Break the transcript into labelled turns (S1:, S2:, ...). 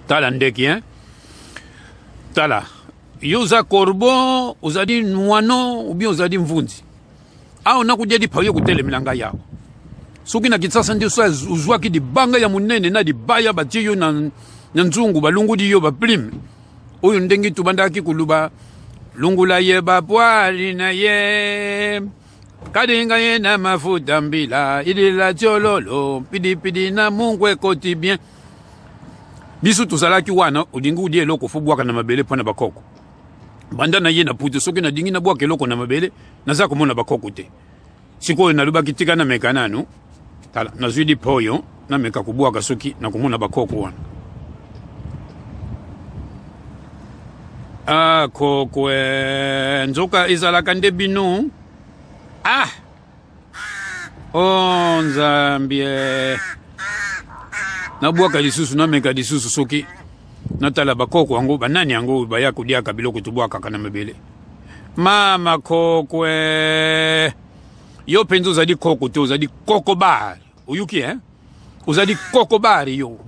S1: Tala ndeki, hein? Tala. Yoza corbeau, uzadi nwano, ou bien uzadi mvunzi. Ah, on a kujedi pa yo kutele milanga yao. Soki na kitasa ndio sa uzwaki di banga ya munene na di baya batie yo na nzungu balungu di yo ba plim. Oyo ndengi tubandaki kuluba lungula ye bapwali na ye. Kadinga ye na mafuta mbila idila chololo pidi pidi na mungwe koti bien. Bisu tuzalaki wana udingu udie loko fubwaka na mabele pona bakoko. Banda na ye na putu soki na dingi na bwaka loko na mabele naza komona bakoko te. Siko na lubaki tika na mekananu. Tala nazwidi poyo na meka kubwaka soki na komona bakoko wana. Ah kokwe nzoka izalaka nde binu. Ah oh nzambie nabwaka lisusu na meka lisusu soki natala bakoko wango banani yango baya kudia kabiloko tubwaka kana mabele mama kokwe yo penzo zadi koko te uzadi koko bar uyuki uzadi koko bar yo